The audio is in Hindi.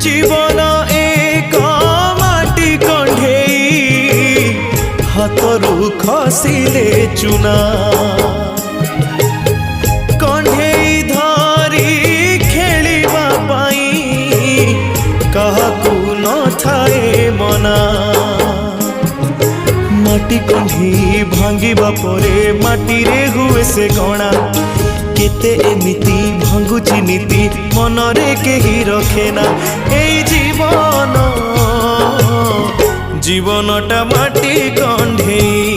जीवन एक माटी कंढेई हाथरू खसिले चुना कंढेई धरी खेलिबा पाई काहाकू न थाए मना माटी कंढी भांगिबा परे माटी रे हुए से गणा केते एमिति भांगुची नीति मनरे केही रखेना एई जीवन जीवनटा माटी कंढेई।